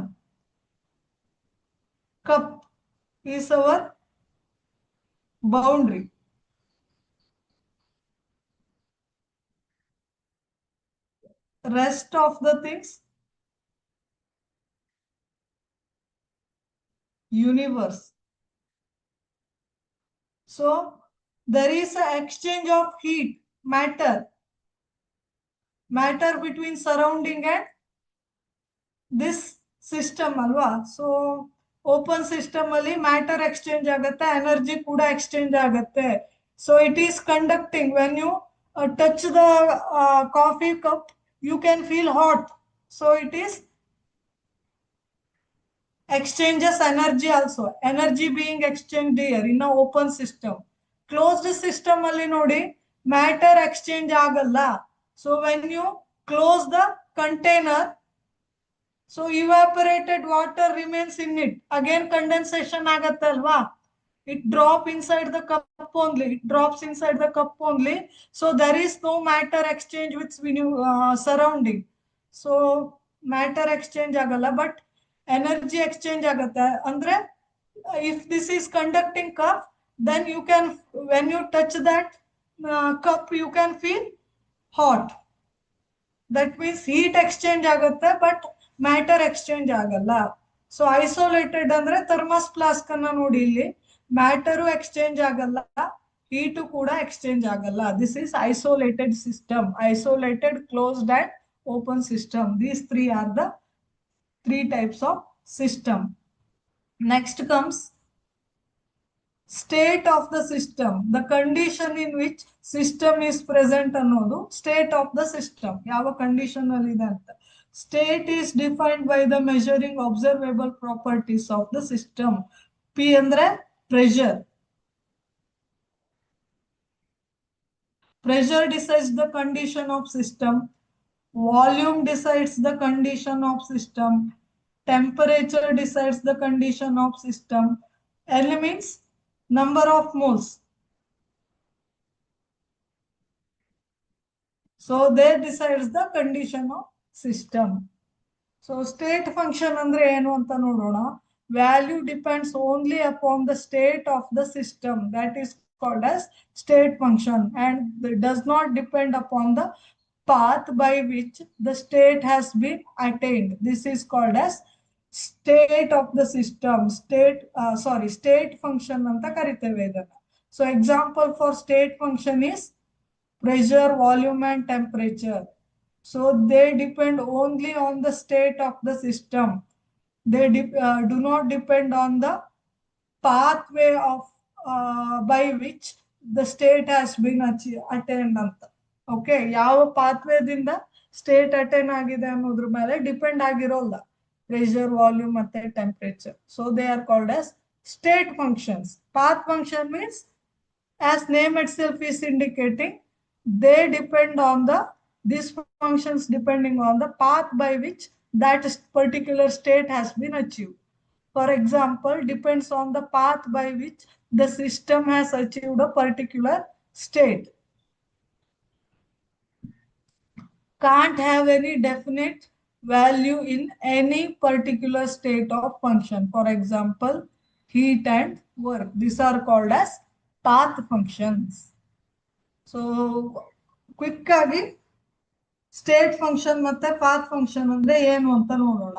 Cup is our boundary. Rest of the things, universe. So there is an exchange of heat, matter between surrounding and this system alwa. So open system ಅಲ್ಲಿ matter exchange ಆಗುತ್ತೆ, energy ಕೂಡ exchange ಆಗುತ್ತೆ. So it is conducting. When you touch the coffee cup, you can feel hot. So it is exchanges energy also. Energy being exchanged here in a open system. Closed system ಅಲ್ಲಿ ನೋಡಿ matter exchange ಆಗಲ್ಲ. So when you close the container, so evaporated water remains in it. Again condensation ಆಗತ್ತೆ ಅಲ್ವಾ? It drop inside the cup only. It drops inside the cup only. So there is no matter exchange with surrounding. So matter exchange ಆಗಲ್ಲ, but energy exchange ಆಗತ್ತೆ. ಅಂದ್ರೆ if this is conducting cup, then you can, when you touch that cup, you can feel hot. That means heat exchange ಆಗುತ್ತೆ, but matter exchange ಆಗಲ್ಲ. So isolated ಅಂದ್ರೆ thermos flask ಅನ್ನ ನೋಡಿ, ಇಲ್ಲಿ matter exchange ಆಗಲ್ಲ, heat ಕೂಡ exchange ಆಗಲ್ಲ. This is isolated system. Isolated, closed and open system. These three are the three types of system. Next comes state of the system. The condition in which system is present ಅನ್ನೋದು state of the system. ಯಾವ condition ಅಲ್ಲಿ ಇದೆ ಅಂತ. State is defined by the measuring observable properties of the system. P ಅಂದ್ರೆ pressure. Pressure decides the condition of system. Volume decides the condition of system. Temperature decides the condition of system. L means number of moles. So they decides the condition of system. So state function andre ಏನು ಅಂತ ನೋಡೋಣ. Value depends only upon the state of the system. That is called as state function, and it does not depend upon the path by which the state has been attained. This is called as state of the system. State function ಅಂತ ಕರಿತೇವೆ ಇದನ್ನ. So example for state function is pressure, volume and temperature. So they depend only on the state of the system. They do not depend on the pathway of by which the state has been attained ಅಂತ. Okay, ಯಾವ ಪಾತ್ವೇದಿಂದ state attain ಆಗಿದೆ ಅನ್ನೋದ್ರ ಮೇಲೆ depend ಆಗಿರೋಲ್ಲ pressure, volume ಮತ್ತೆ temperature. So they are called as state functions. Path function means, as name itself is indicating, they depend on these functions depending on the path by which that particular state has been achieved. For example, depends on the path by which the system has achieved a particular state. Can't have any definite value in any particular state of function. For example, heat and work. These are called as path functions. So quick agi state function ಮತ್ತೆ path function ಅಂದ್ರೆ ಏನು ಅಂತ ನೋಡೋಣ.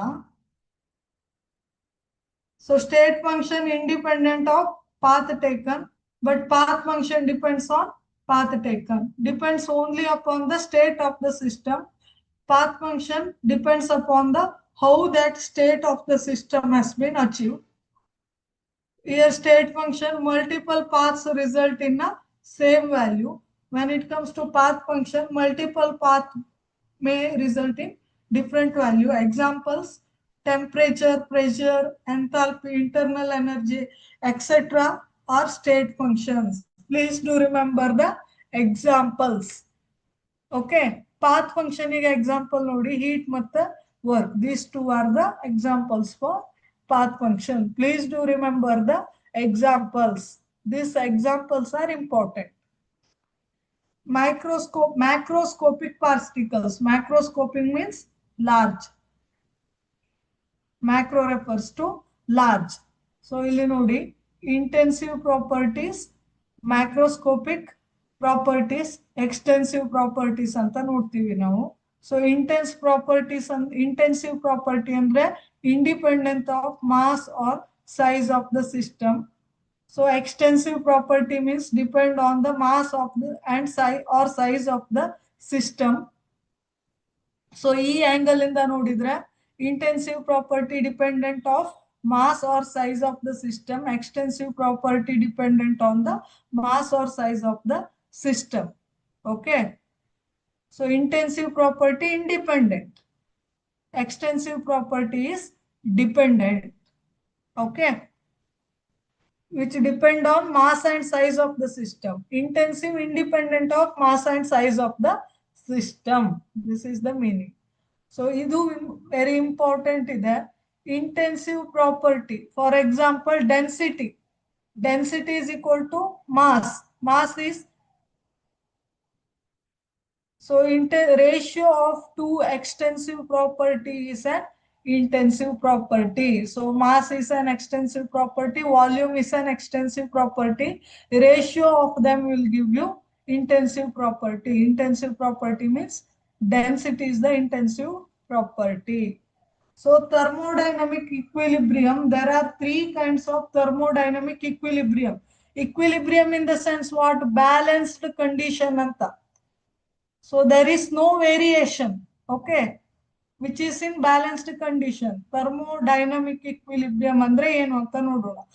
So state function independent of path taken, but path function depends on path taken. Depends only upon the state of the system. Path function depends upon the how that state of the system has been achieved. Here state function, multiple paths result in a same value. When it comes to path function, multiple path may result in different value. Examples: temperature, pressure, enthalpy, internal energy, etc. are state functions. Please do remember the examples. Okay, path function example nodi, heat matte work. These two are the examples for path function. Please do remember the examples. These examples are important. Macroscopic particles. Macroscopic means large. Macro refers to large. So ಇಲ್ಲಿ ನೋಡಿ, intensive properties, macroscopic properties, extensive properties ಅಂತ ನೋಡ್ತೀವಿ ನಾವು. So intensive property ಅಂದ್ರೆ independent of mass or size of the system. So extensive property means depend on the mass of the and size of the system. So ಈ angle ಇಂದ ನೋಡಿದ್ರೆ intensive property dependent of mass or size of the system, extensive property dependent on the mass or size of the system. Okay, so intensive property independent, extensive property is dependent. Okay, which depend on mass and size of the system. Intensive independent of mass and size of the system. This is the meaning. So idu very important ide. Intensive property, for example density. Density is equal to mass. Mass is, so ratio of two extensive property is an intensive property. So mass is an extensive property, volume is an extensive property. Ratio of them will give you intensive property. Intensive property means density is the intensive property. So thermodynamic equilibrium, there are three kinds of thermodynamic equilibrium. Equilibrium in the sense what? Balanced condition anta. So there is no variation, okay, which is in balanced condition. Thermodynamic equilibrium andre enu anta nodona.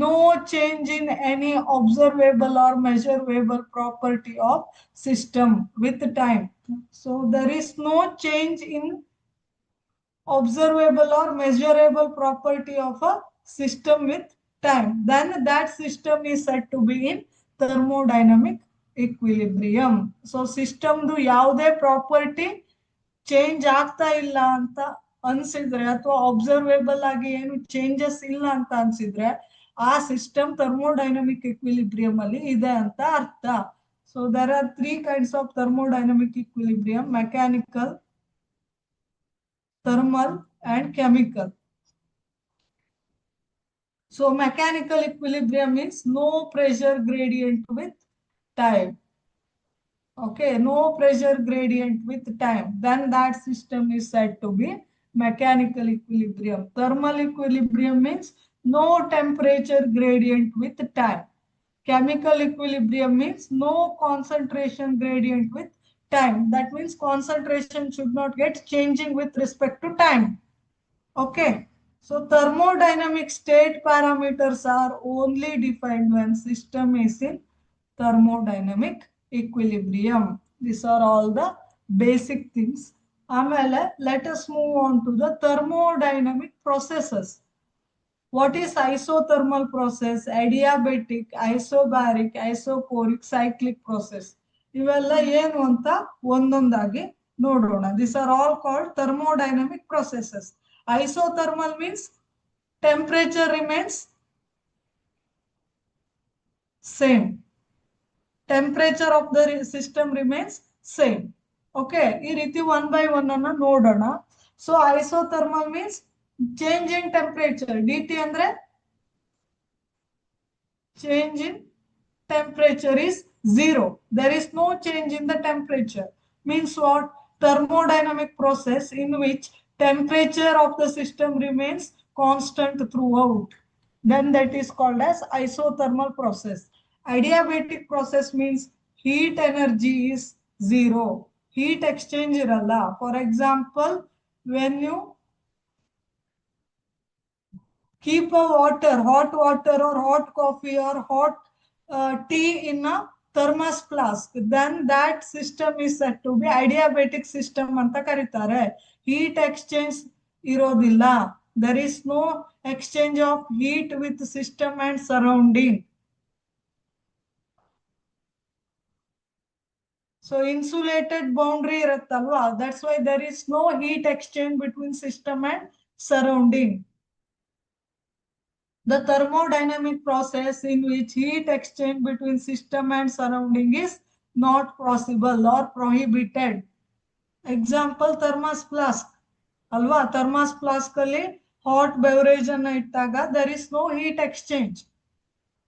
No change in any observable or measurable property of system with time. So there is no change in observable or measurable property of a system with time, then that system is said to be in thermodynamic equilibrium. So system du yaude property change ಆಗ್ತಾ ಇಲ್ಲ ಅಂತ ಅನ್ಸಿದ್ರೆ ಅಥವಾ ಅಬ್ಸರ್ವೇಬಲ್ ಆಗಿ ಏನು changes ಇಲ್ಲ ಅಂತ ಅನ್ಸಿದ್ರೆ ಆ ಸಿಸ್ಟಮ್ ಥರ್ಮೋಡೈನಮಿಕ್ ಇಕ್ವಿಲಿಬ್ರಿಯಂ ಅಲ್ಲಿ ಇದೆ ಅಂತ ಅರ್ಥ. So there are three kinds of thermodynamic equilibrium: mechanical, thermal and chemical. So mechanical equilibrium means no pressure gradient with time. Okay, no pressure gradient with time, then that system is said to be mechanical equilibrium. Thermal equilibrium means no temperature gradient with time. Chemical equilibrium means no concentration gradient with time. That means concentration should not get changing with respect to time. Okay, so thermodynamic state parameters are only defined when system is in thermodynamic equilibrium. These are all the basic things. Amele, let us move on to the thermodynamic processes. What is isothermal process, adiabatic, isobaric, isoporic, cyclic process? ಇವೆಲ್ಲ ಏನು ಅಂತ ಒಂದೊಂದಾಗಿ ನೋಡೋಣ. These are all called thermodynamic processes. Isothermal means temperature remains same. Temperature of the system remains same. Okay, ಈ ರೀತಿ one by one ಅನ್ನ ನೋಡೋಣ. So isothermal means change in temperature. dt ಅಂದ್ರೆ change in temperature is zero. There is no change in the temperature. Means what? thermodynamic process in which temperature of the system remains constant throughout. Then that is called as isothermal process. Adiabatic process means heat energy is zero. Heat exchange iralla. For example, when you keep a hot water or hot coffee or hot tea in a thermos flask, then that system is said to be adiabatic system anta karitare. Heat exchange irodilla. There is no exchange of heat with system and surrounding. So insulated boundary irattalwa, that's why there is no heat exchange between system and surrounding. The thermodynamic process in which heat exchange between system and surrounding is not possible or prohibited. Example, thermos flask. Alva, thermos flask alli hot beverage anna ittaga, there is no heat exchange.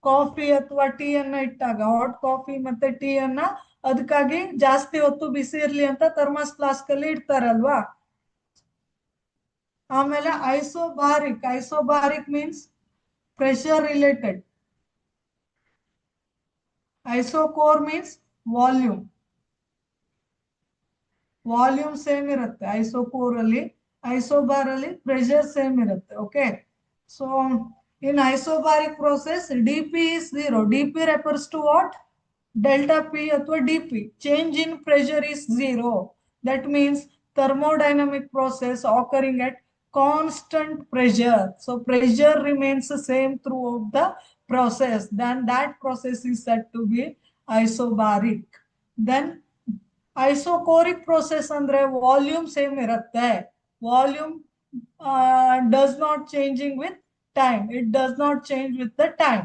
Coffee ಅಥವಾ tea ಅನ್ನ ಇಟ್ಟಾಗ hot coffee ಮತ್ತೆ tea ಅನ್ನ ಅದಕ್ಕಾಗಿ ಜಾಸ್ತಿ ಹೊತ್ತು ಬಿಸಿ ಇರ್ಲಿ ಅಂತ ಥರ್ಮಸ್ ಫ್ಲಾಸ್ಕ್ ಅಲ್ಲಿ ಇಡ್ತಾರಲ್ವಾ. ಆಮೇಲೆ ಐಸೋಬಾರಿಕ್ means pressure related. Isocore means volume. Volume same irutte. Isocore alli, isobar alli pressure same irutte. Okay. So in isobaric process, dp is zero. Dp refers to what? Delta P athwa dp. Change in pressure is zero. That means thermodynamic process occurring at constant pressure. So pressure remains the same throughout the process. Then that process is said to be isobaric. Then isocoric process andre volume same irutte. Volume does not changing with time. It does not change with the time.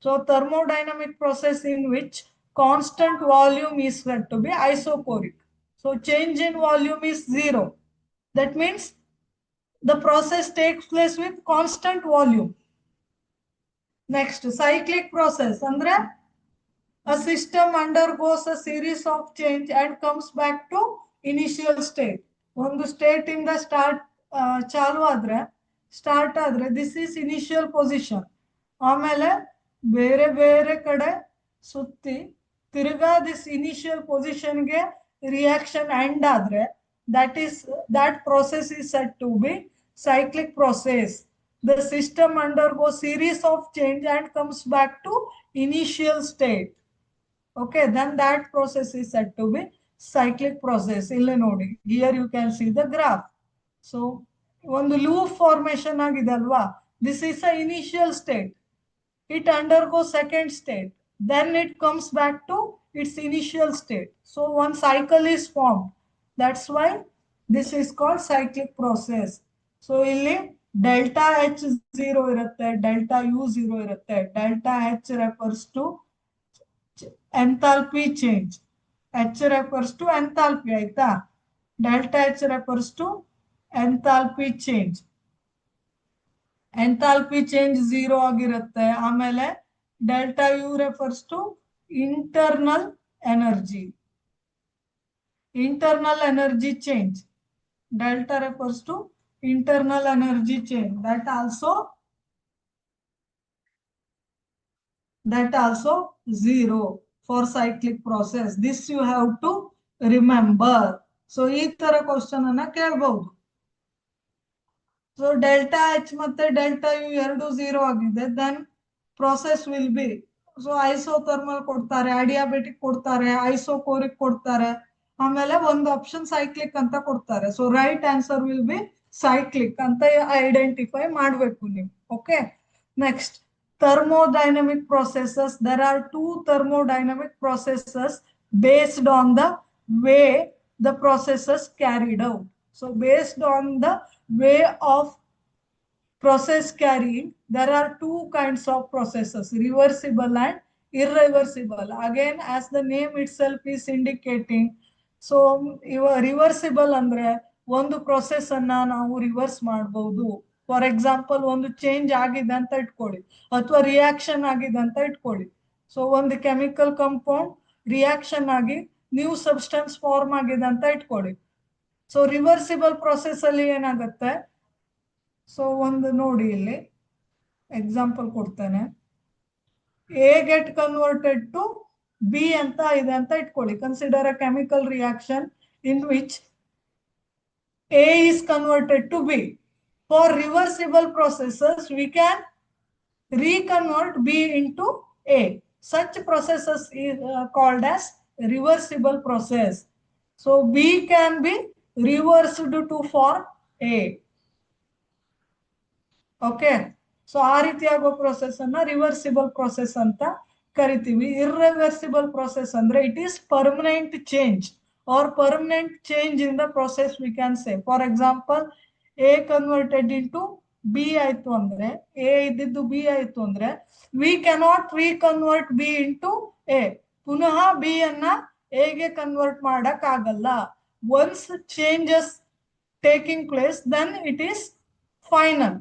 So thermodynamic process in which constant volume is said to be isocoric. So change in volume is zero. That means the process takes place with constant volume. Next, cyclic process. Andre, a system undergoes a series of change and comes back to initial state. ಒಂದು state ಇಂದ ಚಾಲು ಆದ್ರೆ start ಆದ್ರೆ this is initial position. ಆಮೇಲೆ ಬೇರೆ ಬೇರೆ ಕಡೆ ಸುತ್ತಿ ತಿರ್ಗಾ ದಿಸ್ ಇನಿಷಿಯಲ್ ಪೊಸಿಷನ್ಗೆ ರಿಯಾಕ್ಷನ್ ಎಂಡ್ ಆದ್ರೆ that process is said to be cyclic process. The system undergoes series of change and comes back to initial state. Okay, then that process is said to be cyclic process. Ille nodi, here you can see the graph. So ಒಂದು loop formation ಆಗಿದೆ ಅಲ್ವಾ, this is a initial state. It undergoes second state, then it comes back to its initial state. So one cycle is formed. That's why this is called cyclic process. So illi delta H 0 irutte, delta U 0 irutte. Delta H refers to enthalpy change. H refers to enthalpy aita. Delta H refers to enthalpy change. Enthalpy change 0 ಆಗಿರುತ್ತೆ. ಆಮೇಲೆ delta U refers to internal energy. Internal energy change. Delta refers to internal energy change. That also 0 for cyclic process. This you have to remember. So ಈ ತರ question ಅನ್ನ ಕೇಳಬಹುದು. So delta H ಮತ್ತೆ delta U ಎರಡು 0 ಆಗಿದೆ. Then process will be, so isothermal ಕೊಡ್ತಾರೆ, adiabatic ಕೊಡ್ತಾರೆ, isocoric ಕೊಡ್ತಾರೆ, ಆಮೇಲೆ ಒಂದು ಆಪ್ಷನ್ cyclic ಅಂತ ಕೊಡ್ತಾರೆ. So right answer will be cyclic ಅಂತ ಐಡೆಂಟಿಫೈ ಮಾಡಬೇಕು ನೀವು. Okay. Next, thermodynamic processes. There are two thermodynamic processes based on the way the processes carried out. So based on the way of process carrying, there are two kinds of processes, reversible and irreversible. Again, as the name itself is indicating, so reversible ಅಂದ್ರೆ ಒಂದು process ಅನ್ನ ನಾವು reverse ಮಾಡಬಹುದು. For example ಒಂದು change ಆಗಿದೆ ಅಂತ ಇಟ್ಕೊಳ್ಳಿ, ಅಥವಾ ರಿಯಾಕ್ಷನ್ ಆಗಿದೆ ಅಂತ ಇಟ್ಕೊಳ್ಳಿ. ಸೊ ಒಂದು ಕೆಮಿಕಲ್ ಕಂಪೌಂಡ್ ರಿಯಾಕ್ಷನ್ ಆಗಿ ನ್ಯೂ ಸಬ್ಸ್ಟೆನ್ಸ್ ಫಾರ್ಮ್ ಆಗಿದೆ ಅಂತ ಇಟ್ಕೊಳ್ಳಿ. ಸೊ ರಿವರ್ಸಿಬಲ್ ಪ್ರೊಸೆಸ್ ಅಲ್ಲಿ ಏನಾಗುತ್ತೆ, ಸೊ ಒಂದು ನೋಡಿ ಇಲ್ಲಿ ಎಕ್ಸಾಂಪಲ್ ಕೊಡ್ತೇನೆ. A get converted to B ಅಂತ ಇದೆ ಅಂತ ಇಟ್ಕೊಳ್ಳಿ. Consider a chemical reaction in which A is converted to B. For reversible processes, we can reconvert B into A. Such processes is called as reversible process. So B can be reversed to form A. Okay, so ಆ ರೀತಿಯಾಗೋ process ಅನ್ನ reversible process ಅಂತ ಕರಿತೀವಿ. Irreversible process ಅಂದ್ರೆ it is permanent change or permanent change in the process we can say. For example, A converted into B ಆಯ್ತು ಅಂದ್ರೆ, A ಇದ್ದಿದ್ದು B ಆಯ್ತು ಅಂದ್ರೆ, we cannot reconvert B into A. ಪುನಃ B ಅನ್ನ ಎಗೆ ಕನ್ವರ್ಟ್ ಮಾಡಕ್ ಆಗಲ್ಲ. Once changes taking place, then it is final.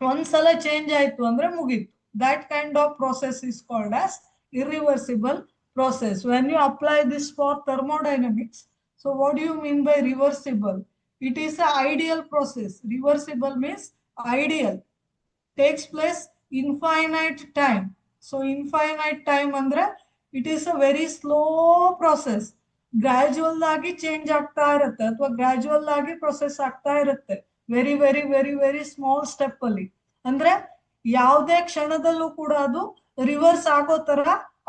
ಒಂದ್ಸಲ ಚೇಂಜ್ ಆಯ್ತು ಅಂದ್ರೆ ಮುಗೀತು. That kind of process is called as irreversible process. When you apply this for thermodynamics, so what do you mean by reversible? It is an ideal process. Reversible means ideal, takes place infinite time. So infinite time ಅಂದ್ರೆ it is a very slow process. Gradual ಆಗಿ change ಆಗ್ತಾ ಇರುತ್ತೆ ಅಥವಾ gradual ಆಗಿ process ಆಗ್ತಾ ಇರುತ್ತೆ. Very very very very small step ಅಲ್ಲಿ. ಅಂದ್ರೆ ಯಾವುದೇ ಕ್ಷಣದಲ್ಲೂ ಕೂಡ ಅದು ರಿವರ್ಸ್ ಆಗೋ ತರ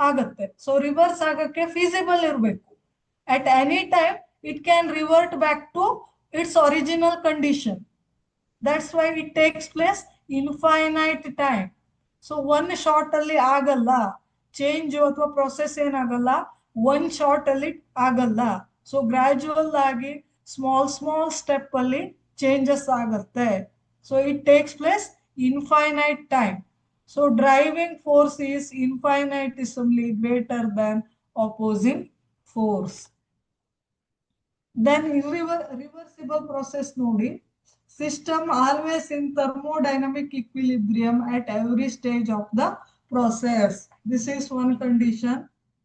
ಆಗತ್ತೆ. ಸೊ ರಿವರ್ಸ್ ಆಗಕ್ಕೆ ಫೀಸಿಬಲ್ ಇರಬೇಕು. At any time it can revert back to its original condition. That's why it takes place infinite time. So one shot ಅಲ್ಲಿ ಆಗಲ್ಲ ಚೇಂಜ್ ಅಥವಾ ಪ್ರೊಸೆಸ್ ಏನಾಗಲ್ಲ, ಒನ್ ಶಾರ್ಟ್ ಅಲ್ಲಿ ಆಗಲ್ಲ. ಸೊ ಗ್ರಾಜುವಲ್ ಆಗಿ ಸ್ಮಾಲ್ ಸ್ಮಾಲ್ ಸ್ಟೆಪ್ ಅಲ್ಲಿ changes ಆಗುತ್ತೆ. So it takes place infinite time. So driving force is infinitesimally greater than opposing force. Then reversible process ನೋಡಿ. System always in thermodynamic equilibrium at every stage of the process. This is one condition.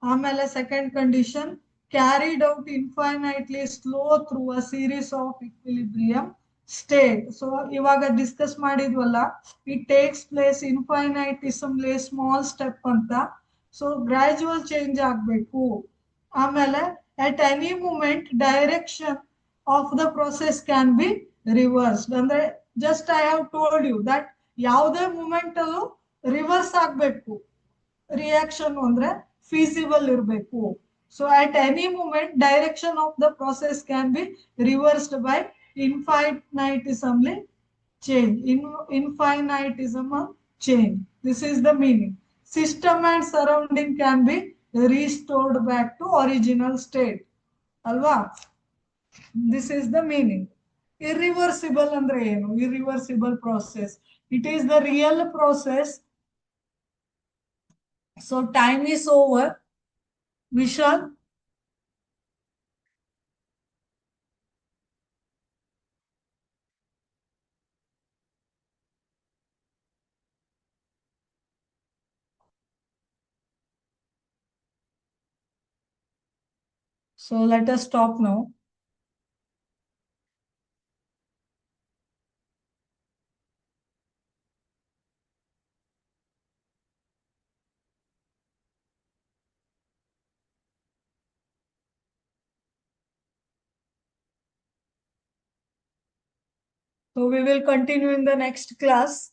ಆಮೇಲೆ second condition, carried out infinitely slow through a series of equilibrium state. So ಇವಾಗ discuss ಮಾಡಿದ್ವಲ್ಲ, it takes place infinitesimally small step ಅಂತ. So gradual change ಆಗಬೇಕು. ಆಮೇಲೆ at any moment direction of the process can be reversed. ಅಂದ್ರೆ just I have told you that ಯಾವುದೇ moment ಅಲ್ಲೂ reverse ಆಗಬೇಕು reaction ಅಂದ್ರೆ ಫೀಸಿಬಲ್ ಇರಬೇಕು. So at any moment direction of the process can be reversed by infinitesimally change. Infinitism change. This is the meaning. System and surrounding can be restored back to original state. Alva? This is the meaning. Irreversible andre ಏನು? Irreversible process. It is the real process. So time is over. Vishal? So let us stop now. So we will continue in the next class.